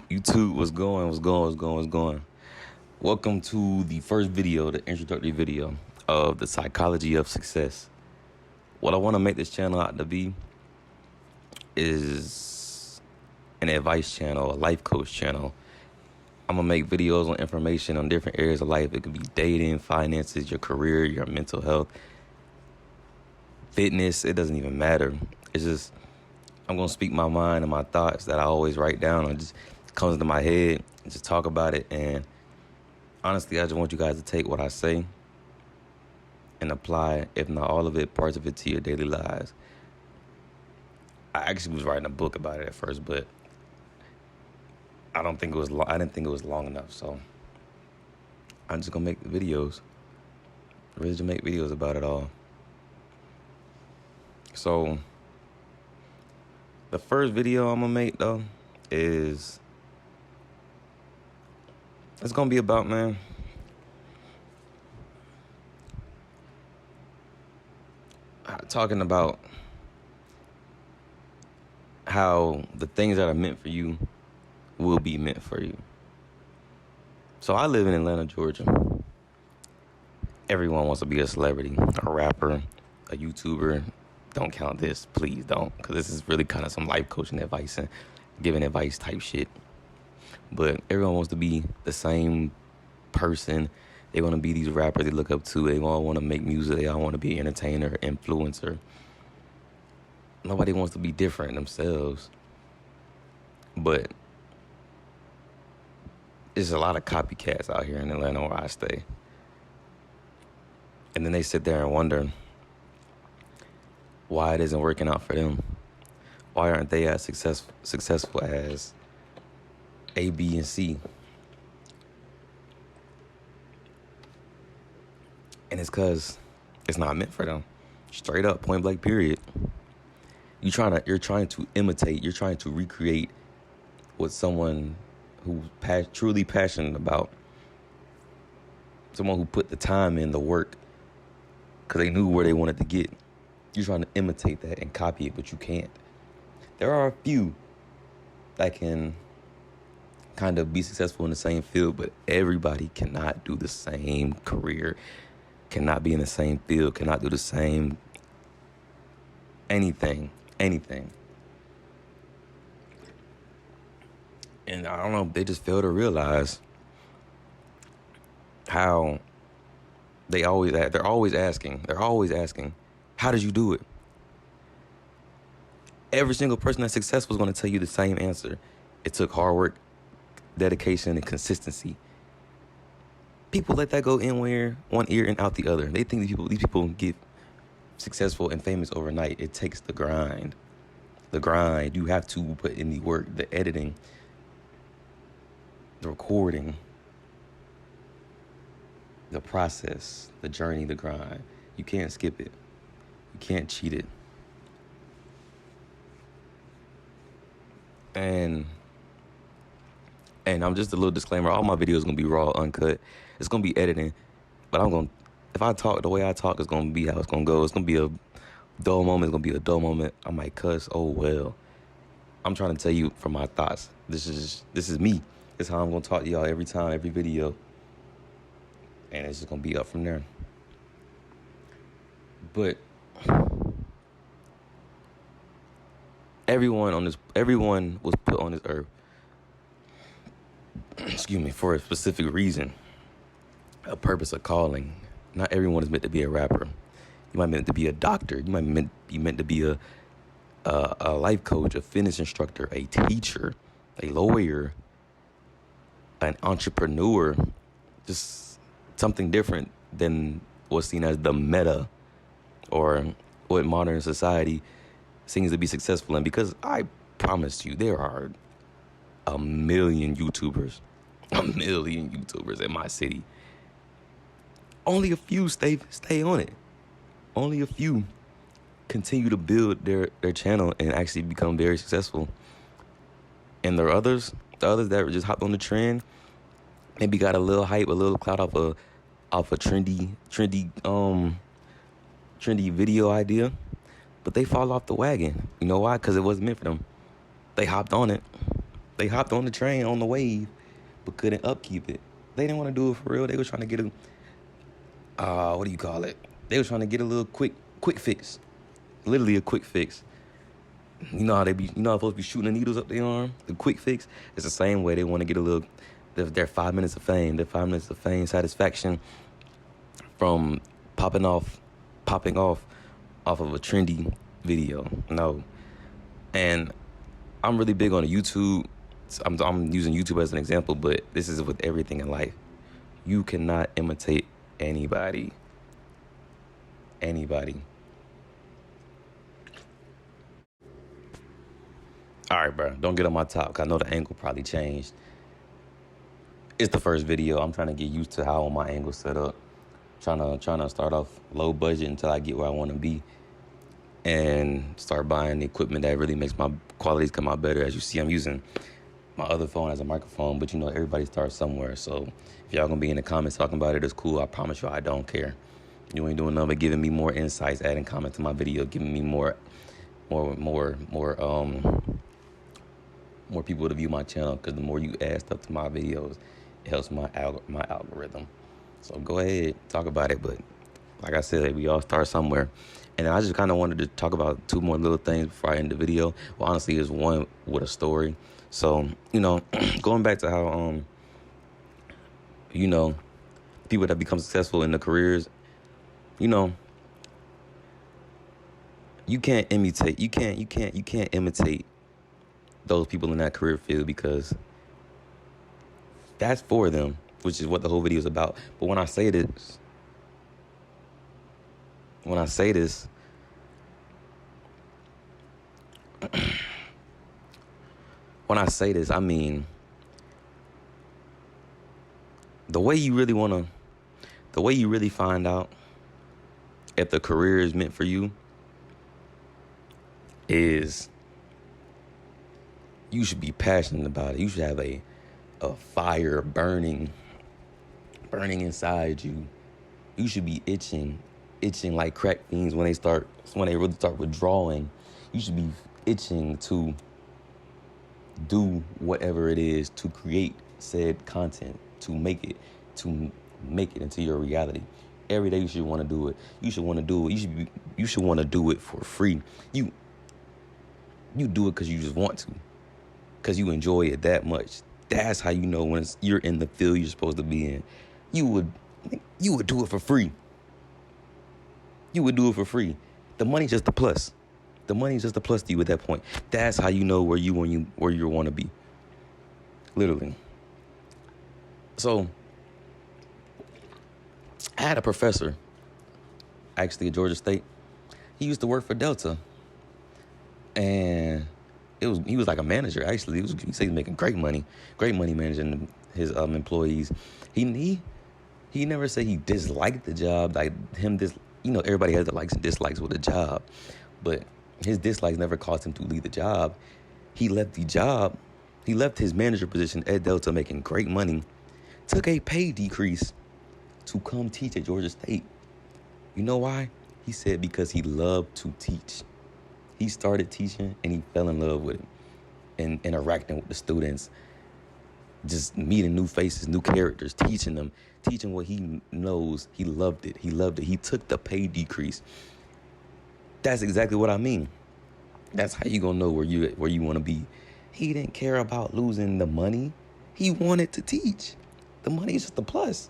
YouTube, what's going? Welcome to the first video, the introductory video of the psychology of success. What I want to make this channel out to be is an advice channel, a life coach channel. I'm going to make videos on information on different areas of life. It could be dating, finances, your career, your mental health, fitness. It doesn't even matter. It's just, I'm going to speak my mind and my thoughts that I always write down. It just comes into my head and just talk about it. And honestly, I just want you guys to take what I say and apply, if not all of it, parts of it to your daily lives. I actually was writing a book about it at first, but I didn't think it was long enough. So I'm just gonna make the videos. Really just make videos about it all. So the first video I'm gonna make though is it's gonna be about, man, talking about how the things that are meant for you will be meant for you. So I live in Atlanta, Georgia. Everyone wants to be a celebrity, a rapper, a YouTuber. Don't count this, please don't, because this is really kind of some life coaching advice and giving advice type shit. But everyone wants to be the same person. They want to be these rappers they look up to. They all want to make music. They all want to be an entertainer, influencer. Nobody wants to be different themselves. But there's a lot of copycats out here in Atlanta where I stay. And then they sit there and wonder why it isn't working out for them. Why aren't they as successful as A, B, and C? And it's because it's not meant for them. Straight up, point blank, period. You're trying to imitate, you're trying to recreate what someone who's truly passionate about, someone who put the time in, the work, because they knew where they wanted to get. You're trying to imitate that and copy it, but you can't. There are a few that can kind of be successful in the same field, but everybody cannot do the same career, cannot be in the same field, cannot do the same anything. And I don't know, they just fail to realize how they're always asking, how did you do it? Every single person that's successful is going to tell you the same answer. It took hard work, dedication, and consistency. People let that go in one ear and out the other. They think these people get successful and famous overnight. It takes the grind. You have to put in the work, the editing, the recording, the process, the journey, the grind. You can't skip it. You can't cheat it. And I'm just a little disclaimer. All my videos gonna be raw, uncut. It's gonna be editing, but if I talk the way I talk, it's gonna be how it's gonna go. It's gonna be a dull moment. It's gonna be a dull moment. I might cuss. Oh well. I'm trying to tell you from my thoughts. This is me. This is how I'm gonna talk to y'all every time, every video, and it's just gonna be up from there. But everyone was put on this earth, for a specific reason, a purpose, a calling. Not everyone is meant to be a rapper. You might be meant to be a doctor. You might be meant to be a life coach, a fitness instructor, a teacher, a lawyer, an entrepreneur, just something different than what's seen as the meta or what modern society seems to be successful in. Because I promise you, there are a million YouTubers in my city. Only a few stay on it. Only a few continue to build their channel and actually become very successful. And there are others that just hopped on the trend, maybe got a little hype, a little clout off a trendy video idea, but they fall off the wagon. You know why? Because it wasn't meant for them. They hopped on it, They hopped on the train on the wave, but couldn't upkeep it. They didn't want to do it for real. They were trying to get what do you call it? They were trying to get a little quick fix. Literally a quick fix. You know how they be, you know how supposed to be shooting the needles up their arm? The quick fix. It's the same way they want to get a little, their 5 minutes of fame, satisfaction from popping off of a trendy video. No. And I'm really big on YouTube. I'm using YouTube as an example, but this is with everything in life. You cannot imitate anybody. All right, bro. Don't get on my top, because I know the angle probably changed. It's the first video. I'm trying to get used to how my angle set up. Trying to start off low budget until I get where I want to be, and start buying the equipment that really makes my qualities come out better. As you see, I'm using my other phone as a microphone, but you know, everybody starts somewhere. So if y'all gonna be in the comments talking about it, it's cool. I promise you, I don't care. You ain't doing nothing but giving me more insights, adding comments to my video, giving me more people to view my channel. Because the more you add stuff to my videos, it helps my algorithm. So go ahead, talk about it. But like I said, we all start somewhere. And I just kind of wanted to talk about two more little things before I end the video. Well, honestly, there's one with a story. So, you know, going back to how, you know, people that become successful in their careers, you know, you can't imitate those people in that career field, because that's for them, which is what the whole video is about. But when I say this, I mean, the way you really find out if the career is meant for you is you should be passionate about it. You should have a fire burning inside you. You should be itching like crack fiends when they really start withdrawing. You should be itching to do whatever it is to create said content, to make it into your reality. Every day you should want to do it. You should want to do it. You should want to do it for free. You do it because you just want to, because you enjoy it that much. That's how you know when you're in the field you're supposed to be in. You would do it for free. You would do it for free. The money's just a plus. The money's just a plus to you at that point. That's how you know where you want to be. Literally. So, I had a professor, actually at Georgia State. He used to work for Delta, and he was like a manager. Actually, he said he was making great money managing his employees. He never said he disliked the job. Like everybody has the likes and dislikes with a job, but his dislikes never caused him to leave the job. He left the job. He left his manager position at Delta making great money, took a pay decrease to come teach at Georgia State. You know why? He said because he loved to teach. He started teaching and he fell in love with it, and interacting with the students, just meeting new faces, new characters, teaching what he knows. He loved it. He took the pay decrease. That's exactly what I mean. That's how you gonna know where you want to be. He didn't care about losing the money. He wanted to teach. The money is just a plus.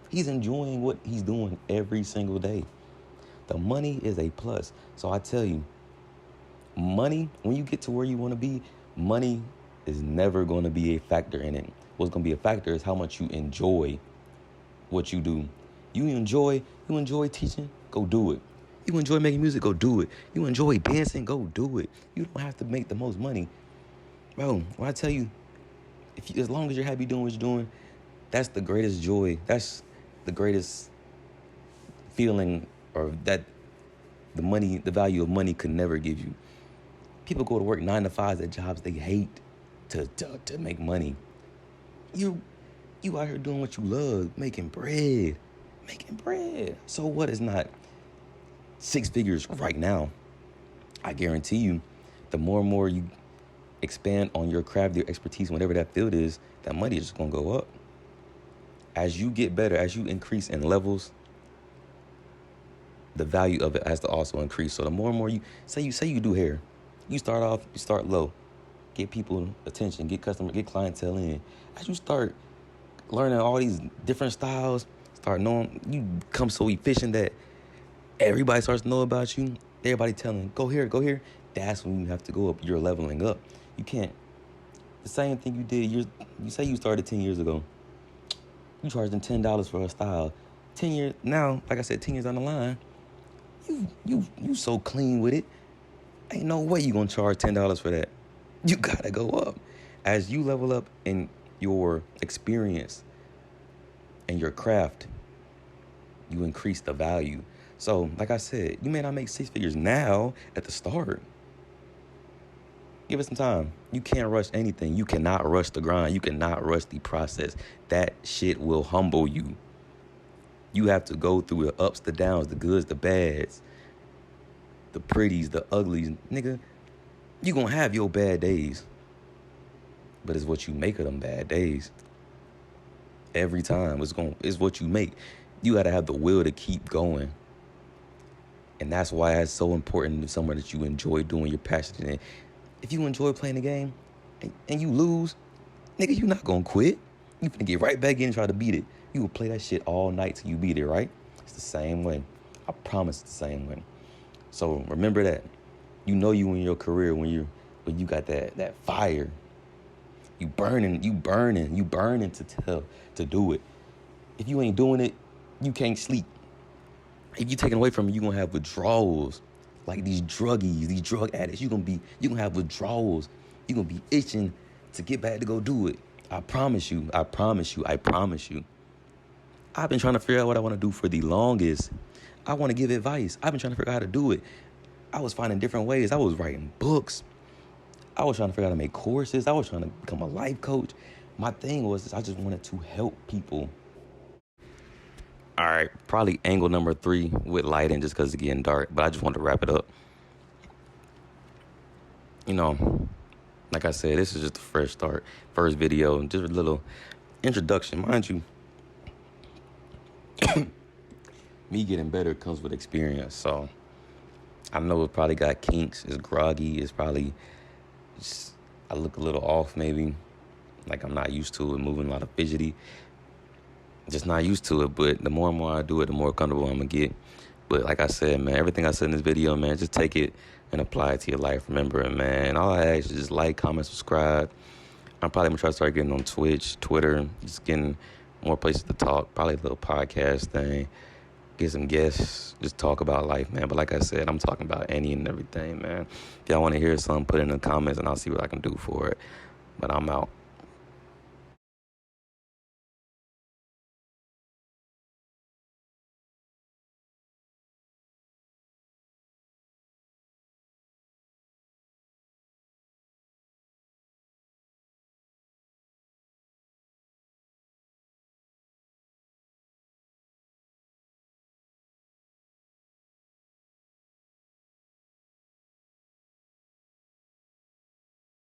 He's enjoying what he's doing every single day. The money is a plus. So I tell you, money, when you get to where you want to be, money is never going to be a factor in it. What's going to be a factor is how much you enjoy what you do. You enjoy teaching, go do it. You enjoy making music, go do it. You enjoy dancing, go do it. You don't have to make the most money. Bro, when I tell you, as long as you're happy doing what you're doing, that's the greatest joy. That's the greatest feeling, or that the value of money could never give you. People go to work 9 to 5s at jobs they hate to make money. You out here doing what you love, making bread. So what is not 6 figures right now? I guarantee you, the more and more you expand on your craft, your expertise, whatever that field is, that money is just gonna go up. As you get better, as you increase in levels, the value of it has to also increase. So the more and more you do hair, you start low, get people attention, get clientele in. As you start learning all these different styles, start knowing, you become so efficient that everybody starts to know about you. Everybody telling, go here, go here. That's when you have to go up. You're leveling up. You can't. The same thing you did. You say you started 10 years ago. You charged them $10 for a style. 10 years now, like I said, 10 years down the line, you so clean with it. Ain't no way you gonna charge $10 for that. You gotta go up. As you level up in your experience and your craft, you increase the value. So, like I said, you may not make 6 figures now at the start. Give it some time. You can't rush anything. You cannot rush the grind. You cannot rush the process. That shit will humble you. You have to go through the ups, the downs, the goods, the bads, the pretties, the uglies. Nigga, you gonna have your bad days. But it's what you make of them bad days. Every time, it's what you make. You gotta have the will to keep going. And that's why it's so important to somewhere that you enjoy doing, you're passionate in. If you enjoy playing the game and you lose, nigga, you not gonna quit. You finna get right back in and try to beat it. You will play that shit all night till you beat it, right? It's the same way. I promise it's the same way. So remember that. You know you in your career when you got that fire. You burning to do it. If you ain't doing it, you can't sleep. If you taken away from it, you're gonna have withdrawals. Like these druggies, these drug addicts, you're gonna have withdrawals. You're gonna be itching to get back to go do it. I promise you. I've been trying to figure out what I want to do for the longest. I want to give advice. I've been trying to figure out how to do it. I was finding different ways. I was writing books. I was trying to figure out how to make courses. I was trying to become a life coach. My thing was I just wanted to help people. All right, probably angle number 3 with lighting just because it's getting dark, but I just wanted to wrap it up. You know, like I said, this is just a fresh start, first video, just a little introduction. Mind you, me getting better comes with experience, so I know it probably got kinks, it's groggy, it's probably, I look a little off maybe, like I'm not used to it, moving a lot of fidgety. Just not used to it, but the more and more I do it, the more comfortable I'm gonna get. But like I said, man, everything I said in this video, man, just take it and apply it to your life. Remember it, man. All I ask is just like, comment, subscribe. I'm probably gonna try to start getting on Twitch, Twitter, just getting more places to talk. Probably a little podcast thing. Get some guests, just talk about life, man. But like I said, I'm talking about any and everything, man. If y'all want to hear something, put it in the comments and I'll see what I can do for it. But I'm out.